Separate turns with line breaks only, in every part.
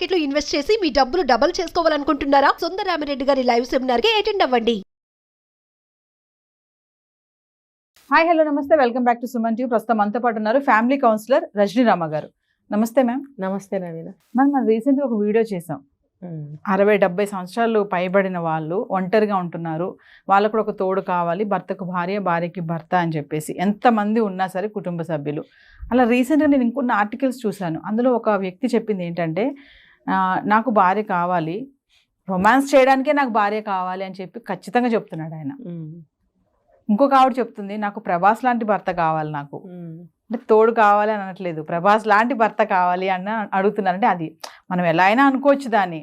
Market లో invest చేసి మీ డబ్బులు డబుల్ చేసుకోవాలనుకుంటున్నారా? సుందరరామిరెడ్డి గారి లైవ్ సెమినార్ కి అటెండ్ అవ్వండి.
హాయ్ హలో నమస్తే, welcome back to Suman TV. ప్రస్తుతం మనతో పాటు ఉన్నారు ఫ్యామిలీ కౌన్సిలర్ రజనీ రామ గారు. నమస్తే మ్యామ్.
నమస్తే నవీన.
మనం రీసెంట్గా ఒక వీడియో చేసాం. 60-70 సంవత్సరాలు పైబడిన వాళ్ళు ఒంటరిగా ఉంటున్నారు, వాళ్ళకు కూడా ఒక తోడు కావాలి, భర్తకు భార్య, భార్యకి భర్త అని చెప్పేసి ఎంతమంది ఉన్నా సరే కుటుంబ సభ్యులు. అలా రీసెంట్గా నేను ఇంకొన్ని ఆర్టికల్స్ చూశాను. అందులో ఒక వ్యక్తి చెప్పింది ఏంటంటే, నాకు భార్య కావాలి, రొమాన్స్ చేయడానికే నాకు భార్య కావాలి అని చెప్పి ఖచ్చితంగా చెప్తున్నాడు ఆయన. ఇంకొక ఆవిడ చెప్తుంది, నాకు ప్రభాస్ లాంటి భర్త కావాలి, నాకు అంటే తోడు కావాలి అని అనట్లేదు, ప్రభాస్ లాంటి భర్త కావాలి అని అడుగుతున్నారంటే అది మనం ఎలా అయినా అనుకోవచ్చు దాన్ని.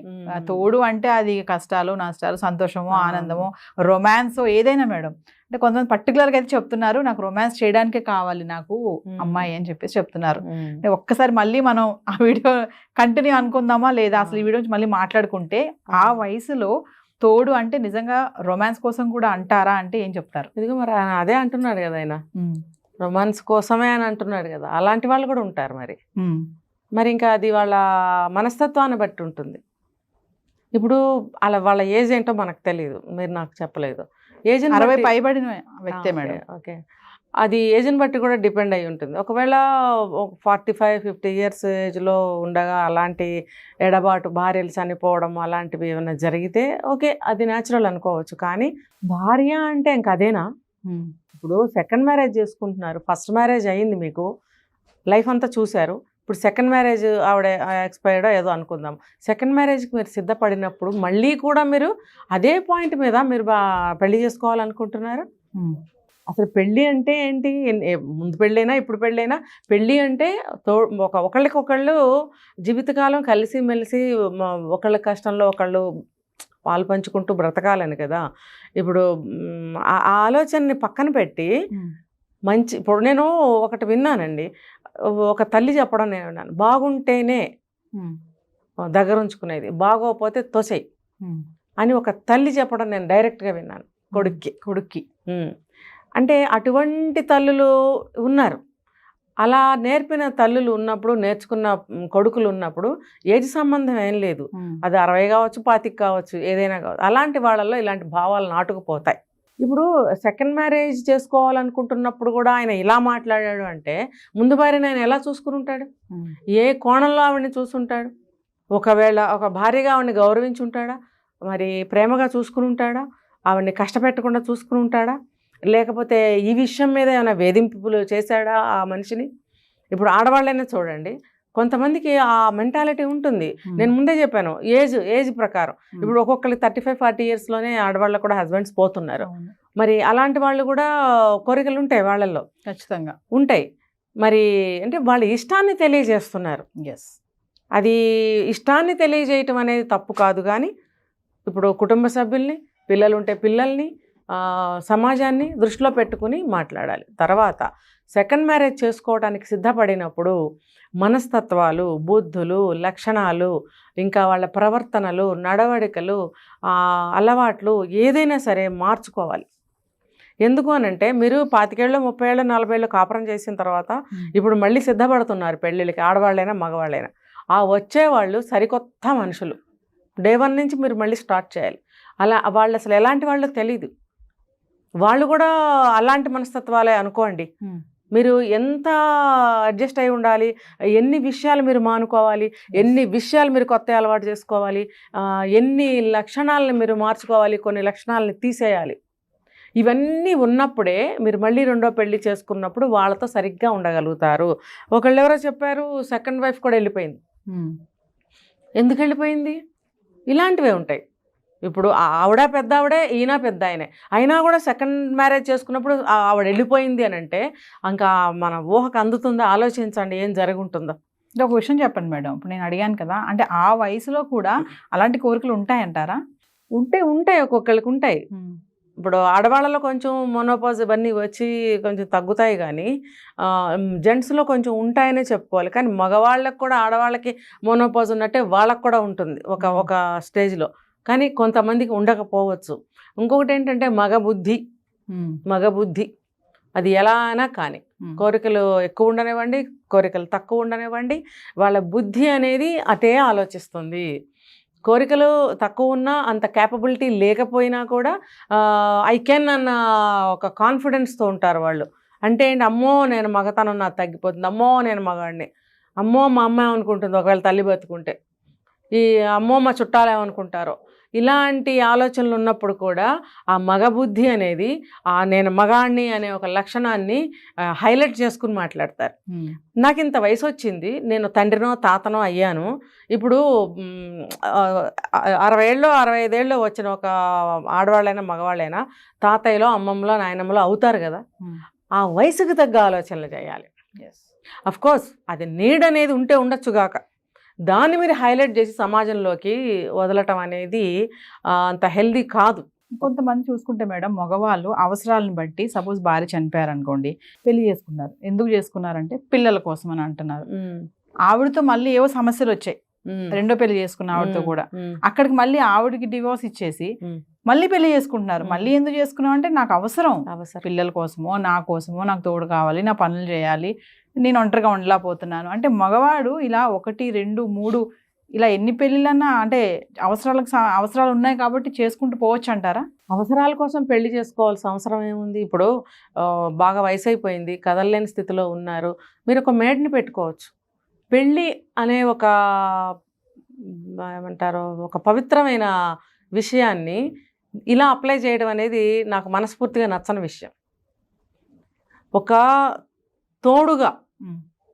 తోడు అంటే అది కష్టాలు నష్టాలు, సంతోషమో ఆనందమో రొమాన్సో ఏదైనా మేడం. అంటే కొంతమంది పర్టికులర్గా అయితే చెప్తున్నారు, నాకు రొమాన్స్ చేయడానికే కావాలి నాకు అమ్మాయి అని చెప్పేసి చెప్తున్నారు. అంటే ఒక్కసారి మళ్ళీ మనం ఆ వీడియో కంటిన్యూ అనుకుందామా లేదా, అసలు ఈ వీడియో మళ్ళీ మాట్లాడుకుంటే ఆ వయసులో తోడు అంటే నిజంగా రొమాన్స్ కోసం కూడా అంటారా అంటే ఏం చెప్తారు?
ఇదిగో మరి ఆయన అదే అంటున్నాడు కదా, ఆయన రొమాన్స్ కోసమే అని అంటున్నాడు కదా. అలాంటి వాళ్ళు కూడా ఉంటారు మరి ఇంకా అది వాళ్ళ మనస్తత్వాన్ని బట్టి ఉంటుంది. ఇప్పుడు అలా వాళ్ళ ఏజ్ ఏంటో మనకు తెలియదు, మీరు నాకు చెప్పలేదు. ఏజ్
60 పైబడిన వ్యక్తే మేడం.
ఓకే, అది ఏజ్ని బట్టి కూడా డిపెండ్ అయి ఉంటుంది. ఒకవేళ 45-50 ఇయర్స్ ఏజ్లో ఉండగా అలాంటి ఎడబాటు, భార్యలు చనిపోవడం అలాంటివి ఏమైనా జరిగితే ఓకే, అది న్యాచురల్ అనుకోవచ్చు. కానీ భార్య అంటే ఇంక అదేనా? ఇప్పుడు సెకండ్ మ్యారేజ్ చేసుకుంటున్నారు, ఫస్ట్ మ్యారేజ్ అయ్యింది, మీకు లైఫ్ అంతా చూశారు. ఇప్పుడు సెకండ్ మ్యారేజ్ ఆవిడ ఎక్స్పైర్డ్ ఏదో అనుకుందాం, సెకండ్ మ్యారేజ్కి మీరు సిద్ధపడినప్పుడు మళ్ళీ కూడా మీరు అదే పాయింట్ మీద మీరు పెళ్లి చేసుకోవాలనుకుంటున్నారు. అసలు పెళ్ళి అంటే ఏంటి? ముందు పెళ్ళైనా ఇప్పుడు పెళ్ళైనా పెళ్ళి అంటే ఒకళ్ళకొకళ్ళు జీవితకాలం కలిసి మెలిసి ఒకళ్ళ కష్టంలో ఒకళ్ళు పాలు పంచుకుంటూ బ్రతకాలని కదా. ఇప్పుడు ఆ ఆలోచనని పక్కన పెట్టి మంచి, ఇప్పుడు నేను ఒకటి విన్నానండి, ఒక తల్లి చెప్పడం నేను విన్నాను, బాగుంటేనే దగ్గర ఉంచుకునేది, బాగోకపోతే తోసేయి అని ఒక తల్లి చెప్పడం నేను డైరెక్ట్గా విన్నాను కొడుక్కి. అంటే అటువంటి తల్లులు ఉన్నారు. అలా నేర్పిన తల్లులు ఉన్నప్పుడు, నేర్చుకున్న కొడుకులు ఉన్నప్పుడు ఏజ్ సంబంధం ఏం లేదు. అది 60 కావచ్చు, 25 కావచ్చు, ఏదైనా కావచ్చు. అలాంటి వాళ్ళల్లో ఇలాంటి భావాలు నాటుకుపోతాయి. ఇప్పుడు సెకండ్ మ్యారేజ్ చేసుకోవాలనుకుంటున్నప్పుడు కూడా ఆయన ఇలా మాట్లాడాడు అంటే ముందు భార్యని ఆయన ఎలా చూసుకుని ఉంటాడు? ఏ కోణంలో ఆవిడని చూసుంటాడు? ఒకవేళ ఒక భార్యగా ఆవిడని గౌరవించి ఉంటాడా? మరి ప్రేమగా చూసుకుని ఉంటాడా? ఆవిడని కష్టపెట్టకుండా చూసుకుని ఉంటాడా? లేకపోతే ఈ విషయం మీద ఏమైనా వేధింపులు చేశాడా ఆ మనిషిని? ఇప్పుడు ఆడవాళ్ళైనా చూడండి, కొంతమందికి ఆ మెంటాలిటీ ఉంటుంది. నేను ముందే చెప్పాను, ఏజ్ ప్రకారం. ఇప్పుడు ఒక్కొక్కరికి 35-40 ఇయర్స్లోనే ఆడవాళ్ళకు కూడా హస్బెండ్స్ పోతున్నారు. మరి అలాంటి వాళ్ళు కూడా కోరికలు ఉంటాయి వాళ్ళల్లో, ఖచ్చితంగా ఉంటాయి. మరి అంటే వాళ్ళ ఇష్టాన్ని తెలియజేస్తున్నారు. అది ఇష్టాన్ని తెలియజేయటం అనేది తప్పు కాదు. కానీ ఇప్పుడు కుటుంబ సభ్యుల్ని, పిల్లలు ఉంటే పిల్లల్ని, సమాజాన్ని దృష్టిలో పెట్టుకుని మాట్లాడాలి. తర్వాత సెకండ్ మ్యారేజ్ చేసుకోవడానికి సిద్ధపడినప్పుడు మనస్తత్వాలు, బుద్ధులు, లక్షణాలు, ఇంకా వాళ్ళ ప్రవర్తనలు, నడవడికలు, అలవాట్లు ఏదైనా సరే మార్చుకోవాలి. ఎందుకు అనంటే మీరు 25 ఏళ్ళు, 30 ఏళ్ళు, 40 ఏళ్ళు కాపురం చేసిన తర్వాత ఇప్పుడు మళ్ళీ సిద్ధపడుతున్నారు పెళ్ళిళ్ళకి, ఆడవాళ్ళైనా మగవాళ్ళైనా. ఆ వచ్చేవాళ్ళు సరికొత్త మనుషులు. డే 1 నుంచి మీరు మళ్ళీ స్టార్ట్ చేయాలి. అలా వాళ్ళు అసలు ఎలాంటి వాళ్ళకి తెలియదు. వాళ్ళు కూడా అలాంటి మనస్తత్వాలే అనుకోండి. మీరు ఎంత అడ్జస్ట్ అయి ఉండాలి, ఎన్ని విషయాలు మీరు మానుకోవాలి, ఎన్ని విషయాలు మీరు కొత్త అలవాటు చేసుకోవాలి, ఎన్ని లక్షణాలను మీరు మార్చుకోవాలి, కొన్ని లక్షణాలను తీసేయాలి. ఇవన్నీ ఉన్నప్పుడే మీరు మళ్ళీ రెండో పెళ్లి చేసుకున్నప్పుడు వాళ్ళతో సరిగ్గా ఉండగలుగుతారు. ఒకళ్ళు ఎవరో చెప్పారు, సెకండ్ వైఫ్ కూడా వెళ్ళిపోయింది. ఎందుకు వెళ్ళిపోయింది? ఇలాంటివే ఉంటాయి. ఇప్పుడు ఆవిడ పెద్ద ఆవిడే, ఈయన పెద్ద ఆయనే, అయినా కూడా సెకండ్ మ్యారేజ్ చేసుకున్నప్పుడు ఆవిడ వెళ్ళిపోయింది అని అంటే ఇంకా మన ఊహకు అందుతుందో ఆలోచించండి ఏం జరుగుంటుందో.
ఒక విషయం చెప్పండి మేడం, ఇప్పుడు నేను అడిగాను కదా, అంటే ఆ వయసులో కూడా అలాంటి కోరికలు ఉంటాయంటారా?
ఉంటాయి, ఒక్కొక్కరికి ఉంటాయి. ఇప్పుడు ఆడవాళ్ళలో కొంచెం మొనోపాజ్ ఇవన్నీ వచ్చి కొంచెం తగ్గుతాయి, కానీ జెంట్స్లో కొంచెం ఉంటాయనే చెప్పుకోవాలి. కానీ మగవాళ్ళకి కూడా ఆడవాళ్ళకి మొనోపాజ్ ఉన్నట్టే వాళ్ళకు కూడా ఉంటుంది ఒక స్టేజ్లో. కానీ కొంతమందికి ఉండకపోవచ్చు. ఇంకొకటి ఏంటంటే మగబుద్ధి, అది ఎలా అయినా కానీ కోరికలు ఎక్కువ ఉండనివ్వండి, కోరికలు తక్కువ ఉండనివ్వండి, వాళ్ళ బుద్ధి అనేది అటే ఆలోచిస్తుంది. కోరికలు తక్కువ ఉన్నా, అంత క్యాపబిలిటీ లేకపోయినా కూడా ఐ కెన్ అన్న ఒక కాన్ఫిడెన్స్తో ఉంటారు వాళ్ళు. అంటే ఏంటి, అమ్మో నేను మగతనం నాకు తగ్గిపోతుంది, అమ్మో నేను మగాడిని, అమ్మో మా అమ్మ ఏమనుకుంటుంది ఒకవేళ తల్లి బతుకుంటే, ఈ అమ్మో మా చుట్టాలు ఏమనుకుంటారో, ఇలాంటి ఆలోచనలు ఉన్నప్పుడు కూడా ఆ మగబుద్ధి అనేది నేను మగాడిని అనే ఒక లక్షణాన్ని హైలైట్ చేసుకుని మాట్లాడతారు. నాకు ఇంత వయసు వచ్చింది, నేను తండ్రినో తాతనో అయ్యాను, ఇప్పుడు 60 ఏళ్ళు 65 ఏళ్ళు వచ్చిన ఒక ఆడవాళ్ళైనా మగవాళ్ళైనా తాతయ్యలో అమ్మమ్మలో నాయనమ్మలో అవుతారు కదా. ఆ వయసుకు తగ్గ ఆలోచనలు చేయాలి. అఫ్కోర్స్ అది నీడ్ అనేది ఉంటే ఉండొచ్చుగాక, దాన్ని మీరు హైలైట్ చేసి సమాజంలోకి వదలటం అనేది అంత హెల్దీ కాదు.
కొంతమంది చూసుకుంటే మేడం, మగవాళ్ళు అవసరాలను బట్టి, సపోజ్ భార్య చనిపోయారు అనుకోండి, పెళ్లి చేసుకున్నారు. ఎందుకు చేసుకున్నారంటే పిల్లల కోసం అని అంటున్నారు. ఆవిడతో మళ్ళీ ఏవో సమస్యలు వచ్చాయి, రెండో పెళ్లి చేసుకున్న ఆవిడతో కూడా, అక్కడికి మళ్ళీ ఆవిడకి డివోర్స్ ఇచ్చేసి మళ్ళీ పెళ్లి చేసుకుంటున్నారు. మళ్ళీ ఎందుకు చేసుకున్నావు అంటే నాకు అవసరం, పిల్లల కోసమో నా కోసమో, నాకు తోడు కావాలి, నా పనులు చేయాలి, నేను ఒంటరిగా ఉండలేకపోతున్నాను అంటే మగవాడు ఇలా 1, 2, 3 ఇలా ఎన్ని పెళ్ళిళ్ళన్నా అంటే అవసరాలు ఉన్నాయి కాబట్టి చేసుకుంటూ పోవచ్చు అంటారా?
అవసరాల కోసం పెళ్లి చేసుకోవాల్సిన అవసరం ఏముంది? ఇప్పుడు బాగా వయసు అయిపోయింది, కదలలేని స్థితిలో ఉన్నారు, మీరు ఒక మేడ్ని పెట్టుకోవచ్చు. పెళ్ళి అనే ఒక ఏమంటారు, ఒక పవిత్రమైన విషయాన్ని ఇలా అప్లై చేయడం అనేది నాకు మనస్ఫూర్తిగా నచ్చని విషయం. ఒక తోడుగా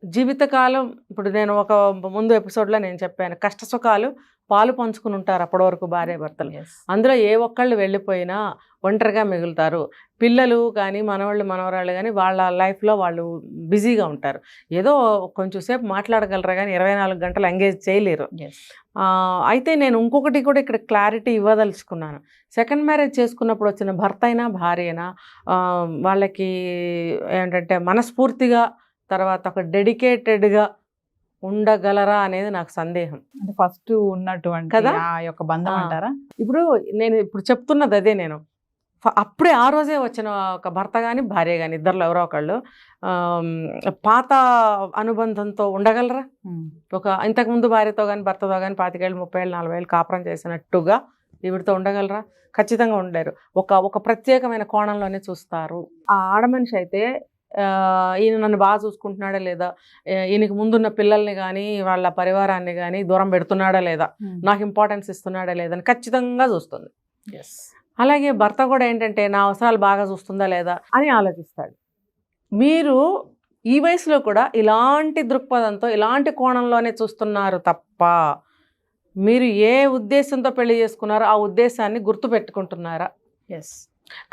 జీవితకాలం, ఇప్పుడు నేను ఒక ముందు ఎపిసోడ్లో నేను చెప్పాను, కష్ట సుఖాలు పాలు పంచుకుని ఉంటారు అప్పటి వరకు భార్య భర్తలు. అందులో ఏ ఒక్కళ్ళు వెళ్ళిపోయినా ఒంటరిగా మిగులుతారు. పిల్లలు కానీ మనవాళ్ళు మనవరాళ్ళు కానీ వాళ్ళ లైఫ్లో వాళ్ళు బిజీగా ఉంటారు. ఏదో కొంచెం సేపు మాట్లాడగలరా కానీ 24 గంటలు ఎంగేజ్ చేయలేరు. అయితే నేను ఇంకొకటి కూడా ఇక్కడ క్లారిటీ ఇవ్వదలుచుకున్నాను. సెకండ్ మ్యారేజ్ చేసుకున్నప్పుడు వచ్చిన భర్త అయినా భార్య అయినా వాళ్ళకి ఏంటంటే మనస్ఫూర్తిగా తర్వాత ఒక డెడికేటెడ్గా ఉండగలరా అనేది నాకు సందేహం.
అంటే ఫస్ట్ ఉన్నటువంటి
కదా
ఆ యొక్క బంధం అంటారా?
ఇప్పుడు నేను చెప్తున్నది అదే. నేను అప్పుడే ఆ రోజే వచ్చిన ఒక భర్త కానీ భార్య కానీ ఇద్దరులో ఎవరో ఒకళ్ళు పాత అనుబంధంతో ఉండగలరా? ఒక ఇంతకుముందు భార్యతో కానీ భర్తతో కానీ 25 ఏళ్ళు 30 ఏళ్ళు 40 ఏళ్ళు కాపురం చేసినట్టుగా ఈవిడితో ఉండగలరా? ఖచ్చితంగా ఉండలేరు. ఒక ప్రత్యేకమైన కోణంలోనే చూస్తారు. ఆ ఆడమనిషి అయితే ఈయన నన్ను బాగా చూసుకుంటున్నాడా లేదా, ఈయనకి ముందున్న పిల్లల్ని కానీ వాళ్ళ పరివారాన్ని కానీ దూరం పెడుతున్నాడా లేదా, నాకు ఇంపార్టెన్స్ ఇస్తున్నాడా లేదని ఖచ్చితంగా చూస్తుంది. అలాగే భర్త కూడా ఏంటంటే నా అవసరాలు బాగా చూస్తుందా లేదా అని ఆలోచిస్తాడు. మీరు ఈ వయసులో కూడా ఇలాంటి దృక్పథంతో ఇలాంటి కోణంలోనే చూస్తున్నారు తప్ప మీరు ఏ ఉద్దేశంతో పెళ్లి చేసుకున్నారో ఆ ఉద్దేశాన్ని గుర్తుపెట్టుకుంటున్నారా?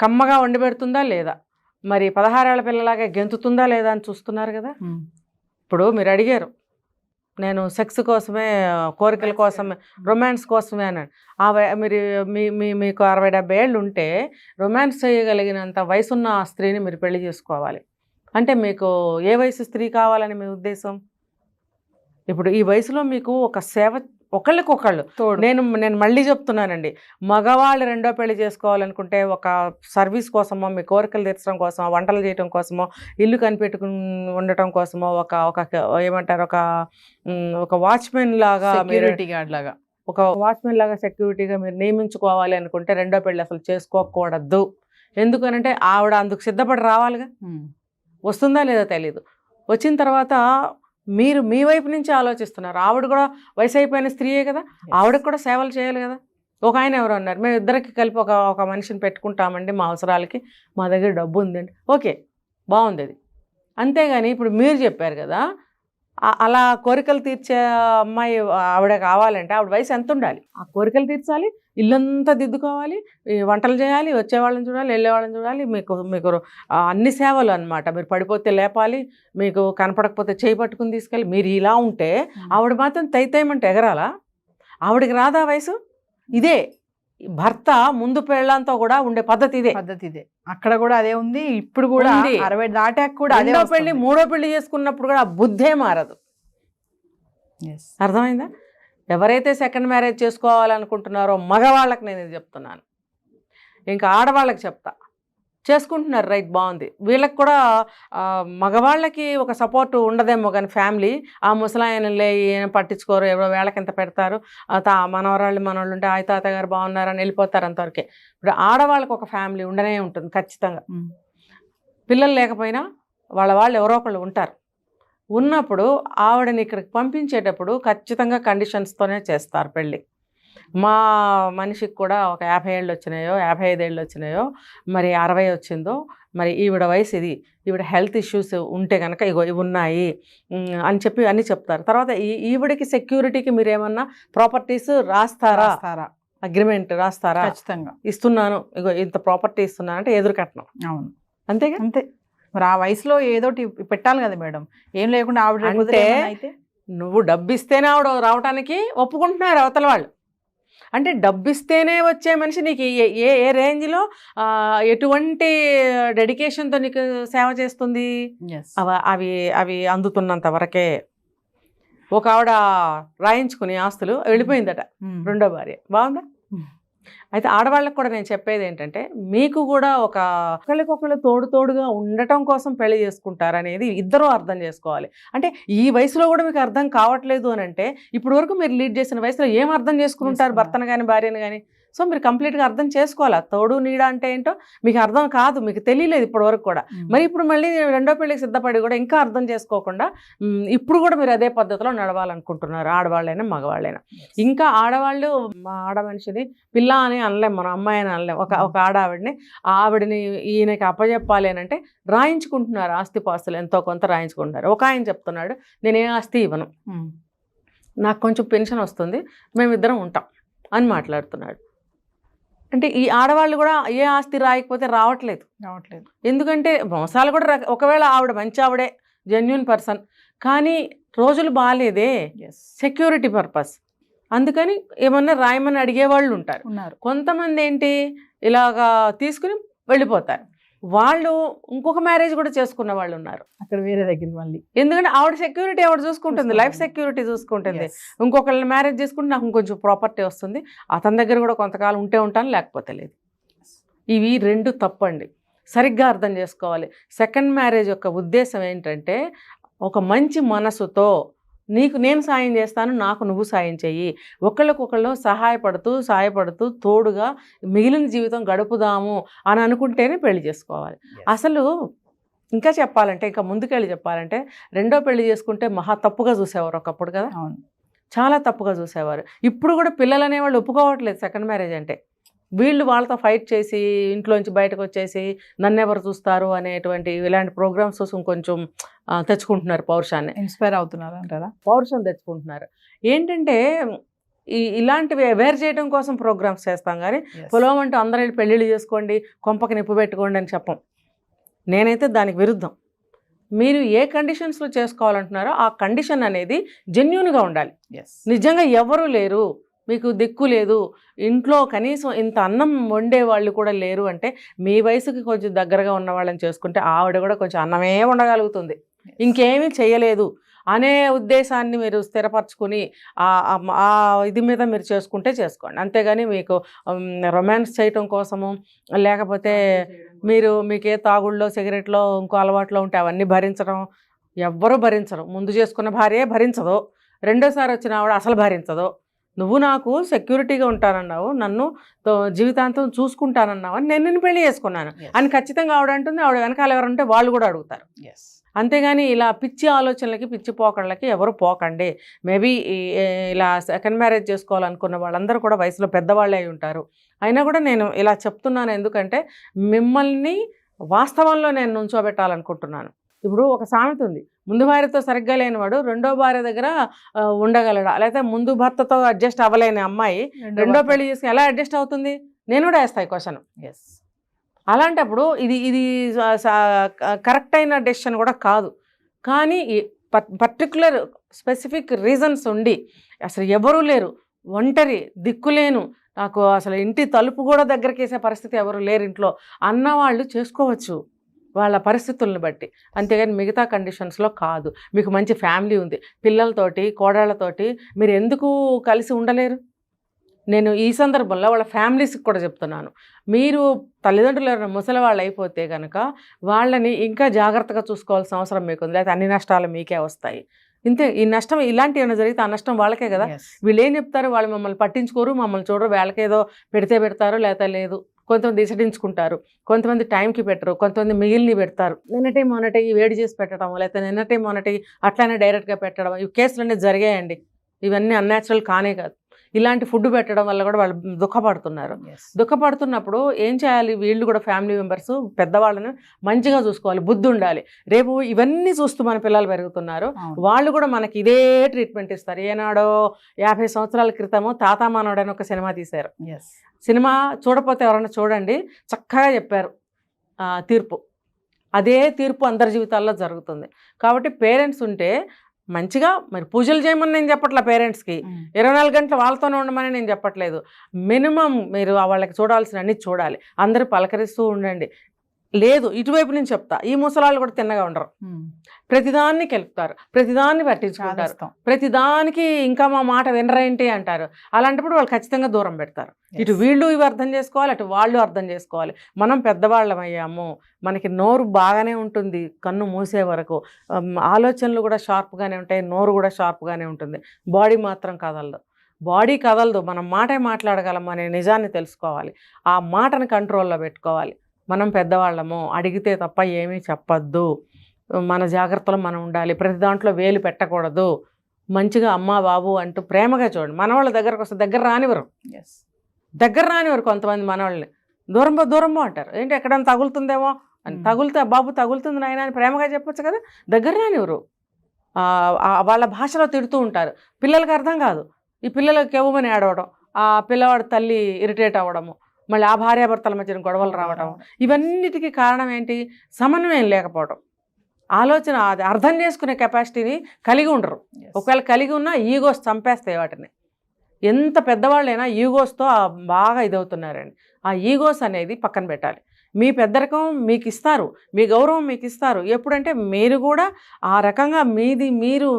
కమ్మగా వండి పెడుతుందా లేదా, మరి 16 ఏళ్ల పిల్లలాగా గెంతుతుందా లేదా అని చూస్తున్నారు కదా. ఇప్పుడు మీరు అడిగారు, నేను సెక్స్ కోసమే, కోరికల కోసమే, రొమాన్స్ కోసమే అని. మీరు మీకు 60-70 ఏళ్ళు ఉంటే రొమాన్స్ చేయగలిగినంత వయసున్న ఆ స్త్రీని మీరు పెళ్లి చేసుకోవాలి. అంటే మీకు ఏ వయసు స్త్రీ కావాలని మీ ఉద్దేశం? ఇప్పుడు ఈ వయసులో మీకు ఒక సేవ, ఒకళ్ళకొకళ్ళు నేను మళ్ళీ చెప్తున్నానండి, మగవాళ్ళు రెండో పెళ్లి చేసుకోవాలనుకుంటే ఒక సర్వీస్ కోసమో, మీ కోరికలు తీర్చడం కోసమో, వంటలు చేయడం కోసమో, ఇల్లు కనిపెట్టుకుని ఉండటం కోసమో, ఒక ఏమంటారు, ఒక వాచ్మెన్ లాగా,
సెక్యూరిటీ గార్డ్ లాగా,
ఒక వాచ్మెన్ లాగా సెక్యూరిటీగా మీరు నియమించుకోవాలి అనుకుంటే రెండో పెళ్లి అసలు చేసుకోకూడదు. ఎందుకనంటే ఆవిడ అందుకు సిద్ధపడి రావాలిగా. వస్తుందా లేదా తెలీదు. వచ్చిన తర్వాత మీరు మీ వైపు నుంచి ఆలోచిస్తున్నారు. ఆవిడ కూడా వయసు అయిపోయిన స్త్రీయే కదా, ఆవిడకి కూడా సేవలు చేయాలి కదా. ఒక ఆయన ఎవరు అన్నారు, మేము ఇద్దరికి కలిపి ఒక మనిషిని పెట్టుకుంటామండి మా అవసరాలకి, మా దగ్గర డబ్బు ఉందండి, ఓకే బాగుంది అది. అంతేగాని ఇప్పుడు మీరు చెప్పారు కదా, అలా కోరికలు తీర్చే అమ్మాయి ఆవిడ కావాలంటే ఆవిడ వయసు ఎంత ఉండాలి? ఆ కోరికలు తీర్చాలి, ఇల్లంతా దిద్దుకోవాలి, వంటలు చేయాలి, వచ్చేవాళ్ళని చూడాలి, వెళ్ళేవాళ్ళని చూడాలి, మీకు అన్ని సేవలు అనమాట. మీరు పడిపోతే లేపాలి, మీకు కనపడకపోతే చేయి పట్టుకుని తీసుకెళ్ళి. మీరు ఇలా ఉంటే ఆవిడ మాత్రం తైతేయమంటే ఎగరాలా? ఆవిడకి రాదా వయసు? ఇదే భర్త ముందు పెళ్ళంతో కూడా ఉండే పద్ధతి ఇదే.
అక్కడ కూడా అదే ఉంది. ఇప్పుడు కూడా 60 దాటాక కూడా అదే
పెళ్లి, మూడో పెళ్లి చేసుకున్నప్పుడు కూడా బుద్ధే మారదు. అర్థమైందా? ఎవరైతే సెకండ్ మ్యారేజ్ చేసుకోవాలనుకుంటున్నారో మగవాళ్ళకి నేను ఇది చెప్తున్నాను. ఇంకా ఆడవాళ్ళకి చెప్తా, చేసుకుంటున్నారు, రైట్, బాగుంది. వీళ్ళకి కూడా మగవాళ్ళకి ఒక సపోర్ట్ ఉండదేమో కానీ ఫ్యామిలీ, ఆ ముసలాయనలే ఏం పట్టించుకోరు, ఎవరో వేళకింత పెడతారు, మనవాళ్ళు ఉంటే ఆయ తాత గారు బాగున్నారని వెళ్ళిపోతారు అంతవరకే. ఇప్పుడు ఆడవాళ్ళకి ఒక ఫ్యామిలీ ఉండనే ఉంటుంది ఖచ్చితంగా. పిల్లలు లేకపోయినా వాళ్ళు ఎవరో ఒకళ్ళు ఉంటారు. ఉన్నప్పుడు ఆవిడని ఇక్కడికి పంపించేటప్పుడు ఖచ్చితంగా కండిషన్స్తోనే చేస్తారు పెళ్ళి. మా మనిషికి కూడా ఒక 50 ఏళ్ళు వచ్చినాయో 55 ఏళ్ళు వచ్చినాయో మరి 60 వచ్చిందో మరి ఈవిడ వయసు ఇది, ఈవిడ హెల్త్ ఇష్యూస్ ఉంటే కనుక ఇవి ఉన్నాయి అని చెప్పి అన్నీ చెప్తారు. తర్వాత ఈవిడకి సెక్యూరిటీకి మీరు ఏమన్నా ప్రాపర్టీస్ రాస్తారా, అగ్రిమెంట్ రాస్తారా,
ఖచ్చితంగా
ఇస్తున్నాను ఇగో ఇంత ప్రాపర్టీ ఇస్తున్నాను అంటే ఎదురు కట్నం.
అవును,
అంతేగా.
అంతే. మరి ఆ వయసులో ఏదోటి పెట్టాలి కదా మేడం, ఏం లేకుండా ఆవిడ
అంటే నువ్వు డబ్బు ఇస్తేనే ఆవిడ రావడానికి ఒప్పుకుంటున్నారు అవతల వాళ్ళు. అంటే డబ్బు ఇస్తేనే వచ్చే మనిషి నీకు ఏ రేంజ్లో ఎటువంటి డెడికేషన్తో నీకు సేవ చేస్తుంది, అవి అందుతున్నంత వరకే. ఒక ఆవిడ రాయించుకుని ఆస్తులు వెళ్ళిపోయిందట, రెండో భార్య. బాగుందా? అయితే ఆడవాళ్ళకి కూడా నేను చెప్పేది ఏంటంటే, మీకు కూడా ఒకళ్ళకొకళ్ళు తోడుగా ఉండటం కోసం పెళ్లి చేసుకుంటారనేది ఇద్దరూ అర్థం చేసుకోవాలి. అంటే ఈ వయసులో కూడా మీకు అర్థం కావట్లేదు అని అంటే, ఇప్పుడు వరకు మీరు లీడ్ చేసిన వయసులో ఏం అర్థం చేసుకుని ఉంటారు భర్తను కానీ భార్యను కానీ? సో మీరు కంప్లీట్గా అర్థం చేసుకోవాలి. తోడు నీడ అంటే ఏంటో మీకు అర్థం కాదు, మీకు తెలియలేదు ఇప్పటి వరకు కూడా. మరి ఇప్పుడు మళ్ళీ రెండో పెళ్ళికి సిద్ధపడి కూడా ఇంకా అర్థం చేసుకోకుండా ఇప్పుడు కూడా మీరు అదే పద్ధతిలో నడవాలనుకుంటున్నారు, ఆడవాళ్ళైనా మగవాళ్ళైనా. ఇంకా ఆడవాళ్ళు ఆడ మనిషిని పిల్ల అని అనలేం, మనం అమ్మాయి అని అనలేం. ఒక ఆవిడని ఈయనకి అప్పచెప్పాలి అని అంటే రాయించుకుంటున్నారు, ఆస్తిపాస్తులు ఎంతో కొంత రాయించుకుంటున్నారు. ఒక ఆయన చెప్తున్నాడు, నేనే ఆస్తి ఇవ్వను, నాకు కొంచెం పెన్షన్ వస్తుంది, మేమిద్దరం ఉంటాం అని మాట్లాడుతున్నాడు. అంటే ఈ ఆడవాళ్ళు కూడా ఏ ఆస్తి రాయకపోతే రావట్లేదు. ఎందుకంటే మోసాలు కూడా ఒకవేళ ఆవిడ మంచి ఆవిడే, జెన్యూన్ పర్సన్, కానీ రోజులు బాగాలేదే, సెక్యూరిటీ పర్పస్, అందుకని ఏమన్నా రాయమని అడిగేవాళ్ళు ఉంటారు. కొంతమంది ఏంటి ఇలాగా తీసుకుని వెళ్ళిపోతారు. వాళ్ళు ఇంకొక మ్యారేజ్ కూడా చేసుకున్న వాళ్ళు ఉన్నారు
అక్కడ వేరే దగ్గర మళ్ళీ.
ఎందుకంటే ఆవిడ సెక్యూరిటీ ఆవిడ చూసుకుంటుంది, లైఫ్ సెక్యూరిటీ చూసుకుంటుంది. ఇంకొకళ్ళని మ్యారేజ్ చేసుకుంటే నాకు ఇంకొంచెం ప్రాపర్టీ వస్తుంది, అతని దగ్గర కూడా కొంతకాలం ఉంటే ఉంటాను లేకపోతే లేదు. ఇవి రెండు తప్పండి, సరిగ్గా అర్థం చేసుకోవాలి. సెకండ్ మ్యారేజ్ యొక్క ఉద్దేశం ఏంటంటే, ఒక మంచి మనసుతో నీకు నేను సాయం చేస్తాను, నాకు నువ్వు సాయం చెయ్యి, ఒకళ్ళకొకళ్ళు సాయపడుతూ తోడుగా మిగిలిన జీవితం గడుపుదాము అని అనుకుంటేనే పెళ్లి చేసుకోవాలి. అసలు ఇంకా చెప్పాలంటే, ఇంకా ముందుకెళ్ళి చెప్పాలంటే, రెండో పెళ్లి చేసుకుంటే మహా తప్పుగా చూసేవారు ఒకప్పుడు కదా.
అవును,
చాలా తప్పుగా చూసేవారు. ఇప్పుడు కూడా పిల్లలు అనేవాళ్ళు ఒప్పుకోవట్లేదు సెకండ్ మ్యారేజ్ అంటే. వీళ్ళు వాళ్ళతో ఫైట్ చేసి ఇంట్లోంచి బయటకు వచ్చేసి నన్నెవరు చూస్తారు అనేటువంటి ఇలాంటి ప్రోగ్రామ్స్ కోసం కొంచెం తెచ్చుకుంటున్నారు, పౌరుషాన్ని
ఇన్స్పైర్ అవుతున్నారు అంటారా?
పౌరుషం తెచ్చుకుంటున్నారు. ఏంటంటే ఇలాంటివి అవేర్ చేయడం కోసం ప్రోగ్రామ్స్ చేస్తాం, కానీ పొలం అంటూ అందరూ పెళ్ళిళ్ళు చేసుకోండి, కొంపకి నిప్పు పెట్టుకోండి అని చెప్పం. నేనైతే దానికి విరుద్ధం. మీరు ఏ కండిషన్స్లో చేసుకోవాలంటున్నారో ఆ కండిషన్ అనేది జెన్యూన్గా ఉండాలి. నిజంగా ఎవరు లేరు, మీకు దిక్కు లేదు, ఇంట్లో కనీసం ఇంత అన్నం వండే వాళ్ళు కూడా లేరు అంటే, మీ వయసుకి కొంచెం దగ్గరగా ఉన్న వాళ్ళని చేసుకుంటే ఆవిడ కూడా కొంచెం అన్నమే వండగలుగుతుంది, ఇంకేమీ చేయలేదు అనే ఉద్దేశాన్ని మీరు స్థిరపరచుకుని ఆ ఇది మీద మీరు చేసుకుంటే చేసుకోండి. అంతేగాని మీకు రొమాన్స్ చేయటం కోసము, లేకపోతే మీకే తాగుళ్ళలో సిగరెట్లో ఇంకో అలవాట్లో ఉంటే అవన్నీ భరించడం ఎవ్వరూ భరించరు. ముందు చేసుకున్న భార్యే భరించదు, రెండోసారి వచ్చిన ఆవిడ అసలు భరించదు. నువ్వు నాకు సెక్యూరిటీగా ఉంటానన్నావు, నన్ను జీవితాంతం చూసుకుంటానన్నావు అని నేను పెళ్లి చేసుకున్నాను అని ఖచ్చితంగా ఆవిడ అంటుంది. ఆవిడ వెనకాల ఎవరంటే వాళ్ళు కూడా అడుగుతారు. అంతేగాని ఇలా పిచ్చి ఆలోచనలకి, పిచ్చి పోకళ్ళకి ఎవరు పోకండి. మేబీ ఇలా సెకండ్ మ్యారేజ్ చేసుకోవాలనుకున్న వాళ్ళందరూ కూడా వయసులో పెద్దవాళ్ళే అయి ఉంటారు. అయినా కూడా నేను ఇలా చెప్తున్నాను ఎందుకంటే, మిమ్మల్ని వాస్తవంలో నేను నుంచోబెట్టాలనుకుంటున్నాను. ఇప్పుడు ఒక సామెత ఉంది, ముందు భార్యతో సరిగ్గా లేనివాడు రెండో భార్య దగ్గర ఉండగలడా, లేకపోతే ముందు భర్తతో అడ్జస్ట్ అవ్వలేని అమ్మాయి రెండో పెళ్లి చేసుకుని ఎలా అడ్జస్ట్ అవుతుంది? నేను కూడా వేస్తాయి క్వశ్చన్. అలాంటప్పుడు ఇది కరెక్ట్ అయిన డెసిషన్ కూడా కాదు. కానీ పర్టికులర్ స్పెసిఫిక్ రీజన్స్ ఉండి, అసలు ఎవరూ లేరు, ఒంటరి దిక్కులేను, నాకు అసలు ఇంటి తలుపు కూడా దగ్గరికి వేసే పరిస్థితి ఎవరు లేరు ఇంట్లో అన్నవాళ్ళు చేసుకోవచ్చు వాళ్ళ పరిస్థితులను బట్టి. అంతేగాని మిగతా కండిషన్స్లో కాదు. మీకు మంచి ఫ్యామిలీ ఉంది, పిల్లలతోటి కోడళ్లతోటి మీరు ఎందుకు కలిసి ఉండలేరు? నేను ఈ సందర్భంలో వాళ్ళ ఫ్యామిలీస్కి కూడా చెప్తున్నాను, మీరు తల్లిదండ్రులు ఎవరైనా ముసలి వాళ్ళు అయిపోతే కనుక వాళ్ళని ఇంకా జాగ్రత్తగా చూసుకోవాల్సిన అవసరం మీకు ఉంది, లేకపోతే అన్ని నష్టాలు మీకే వస్తాయి. ఇంతే, ఈ నష్టం ఇలాంటి ఏమైనా జరిగితే ఆ నష్టం వాళ్ళకే కదా.
Yes.
వీళ్ళు ఏం చెప్తారు, వాళ్ళు మమ్మల్ని పట్టించుకోరు, మమ్మల్ని చూడరు, వాళ్ళకేదో పెడితే పెడతారు లేకపోతే లేదు. కొంతమంది ఇసడించుకుంటారు, కొంతమంది టైంకి పెట్టరు, కొంతమంది మిగిలిని పెడతారు. నిన్నటి మొన్నటి వేడి చేసి పెట్టడం, లేకపోతే నిన్నటి మొన్నటి అట్లానే డైరెక్ట్గా పెట్టడం, ఈ కేసులన్నీ జరిగాయండి. ఇవన్నీ అన్యాచురల్ కానే కాదు. ఇలాంటి ఫుడ్ పెట్టడం వల్ల కూడా వాళ్ళు దుఃఖపడుతున్నారు.
Yes.
దుఃఖపడుతున్నప్పుడు ఏం చేయాలి, వీళ్ళు కూడా ఫ్యామిలీ మెంబర్స్ పెద్దవాళ్ళని మంచిగా చూసుకోవాలి, బుద్ధి ఉండాలి. రేపు ఇవన్నీ చూస్తూ మన పిల్లలు పెరుగుతున్నారు,
అవును.
వాళ్ళు కూడా మనకి ఇదే ట్రీట్మెంట్ ఇస్తారు. ఏనాడో 50 సంవత్సరాల క్రితము తాత మానవుడని ఒక సినిమా తీశారు.
Yes.
సినిమా చూడకపోతే ఎవరైనా చూడండి, చక్కగా చెప్పారు తీర్పు. అదే తీర్పు అందరి జీవితాల్లో జరుగుతుంది. కాబట్టి పేరెంట్స్ ఉంటే మంచిగా, మరి పూజలు చేయమని నేను చెప్పట్లే పేరెంట్స్కి, 24 గంటలు వాళ్ళతోనే ఉండమని నేను చెప్పట్లేదు. మినిమం మీరు వాళ్ళకి చూడాల్సిన అన్ని చూడాలి, అందరూ పలకరిస్తూ ఉండండి. లేదు, ఇటువైపు నుంచి చెప్తా, ఈ ముసలాళ్ళు కూడా తిన్నగా ఉండరు, ప్రతిదాన్ని కెలుపుతారు, ప్రతిదాన్ని పట్టించుకుంటారు,
సాధిస్తాం.
ప్రతిదానికి ఇంకా మా మాట వినరేంటి అంటారు. అలాంటప్పుడు వాళ్ళు ఖచ్చితంగా దూరం పెడతారు. ఇటు వీళ్ళు ఇవి అర్థం చేసుకోవాలి, అటు వాళ్ళు అర్థం చేసుకోవాలి. మనం పెద్దవాళ్ళం అయ్యాము, మనకి నోరు బాగానే ఉంటుంది కన్ను మూసే వరకు, ఆలోచనలు కూడా షార్ప్గానే ఉంటాయి, నోరు కూడా షార్ప్గానే ఉంటుంది, బాడీ మాత్రం కదలదు. బాడీ కదలదు, మనం మాటే మాట్లాడగలం అనే నిజాన్ని తెలుసుకోవాలి, ఆ మాటను కంట్రోల్లో పెట్టుకోవాలి. మనం పెద్దవాళ్ళము, అడిగితే తప్ప ఏమీ చెప్పద్దు, మన జాగ్రత్తలో మనం ఉండాలి, ప్రతి దాంట్లో వేలు పెట్టకూడదు, మంచిగా అమ్మా బాబు అంటూ ప్రేమగా చూడండి. మనవాళ్ళ దగ్గరకు వస్తే దగ్గర రానివ్వరు, దగ్గర రానివ్వరు. కొంతమంది మనవాళ్ళని దూరంబో అంటారు, ఏంటి ఎక్కడైనా తగులుతుందేమో అని. తగులుతా బాబు తగులుతుంది నాయన అని ప్రేమగా చెప్పొచ్చు కదా, దగ్గర రానివ్వరు. వాళ్ళ భాషలో తిడుతూ ఉంటారు, పిల్లలకి అర్థం కాదు. ఈ పిల్లలకి ఎవ్వమని ఏడవడం, ఆ పిల్లవాడు తల్లి ఇరిటేట్ అవ్వడము, మళ్ళీ ఆ భార్యాభర్తల మధ్యన గొడవలు రావడం, ఇవన్నిటికీ కారణం ఏంటి, సమన్వయం లేకపోవడం. ఆలోచన, అది అర్థం చేసుకునే కెపాసిటీని కలిగి ఉండరు. ఒకవేళ కలిగి ఉన్నా ఈగోస్ చంపేస్తాయి వాటిని. ఎంత పెద్దవాళ్ళైనా ఈగోస్తో బాగా ఇదవుతున్నారండి. ఆ ఈగోస్ అనేది పక్కన పెట్టాలి. మీ పెద్దరికం మీకు ఇస్తారు, మీ గౌరవం మీకు ఇస్తారు. ఎప్పుడంటే మీరు కూడా ఆ రకంగా మీరు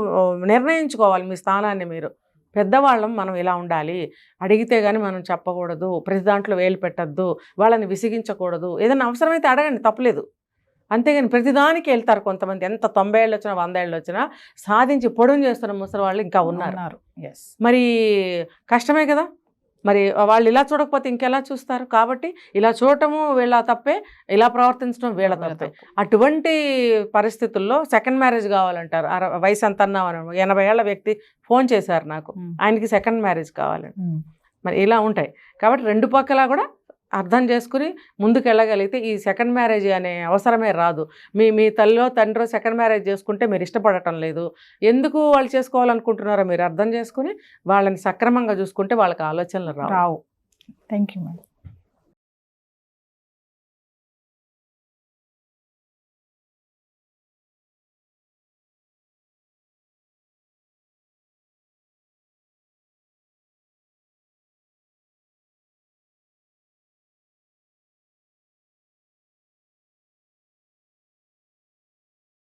నిర్ణయించుకోవాలి మీ స్థానాన్ని. మీరు పెద్దవాళ్ళం, మనం ఇలా ఉండాలి, అడిగితే కానీ మనం చెప్పకూడదు, ప్రతి దాంట్లో వేలు పెట్టద్దు, వాళ్ళని విసిగించకూడదు. ఏదైనా అవసరమైతే అడగండి, తప్పలేదు. అంతేగాని ప్రతిదానికి వెళ్తారు కొంతమంది. ఎంత 90 ఏళ్ళు వచ్చినా 100 ఏళ్ళు వచ్చినా సాధించి పొడుగు చేస్తున్న ముసలి వాళ్ళు ఇంకా ఉన్నారు. మరి కష్టమే కదా. మరి వాళ్ళు ఇలా చూడకపోతే ఇంకెలా చూస్తారు? కాబట్టి ఇలా చూడటము వీళ్ళ తప్పే, ఇలా ప్రవర్తించడం వీళ్ళ తప్పే. అటువంటి పరిస్థితుల్లో సెకండ్ మ్యారేజ్ కావాలంటారు. వయసు ఎంత అన్నామని 80 ఏళ్ల వ్యక్తి ఫోన్ చేశారు నాకు, ఆయనకి సెకండ్ మ్యారేజ్ కావాలని. మరి ఇలా ఉంటాయి. కాబట్టి రెండు పక్కలా కూడా అర్థం చేసుకుని ముందుకు వెళ్ళగలిగితే ఈ సెకండ్ మ్యారేజ్ అనే అవసరమే రాదు. మీ తల్లిలో తండ్రో సెకండ్ మ్యారేజ్ చేసుకుంటే మీరు ఇష్టపడటం లేదు, ఎందుకు వాళ్ళు చేసుకోవాలనుకుంటున్నారో మీరు అర్థం చేసుకుని వాళ్ళని సక్రమంగా చూసుకుంటే వాళ్ళకి ఆలోచనలు రావు.
Thank you madam.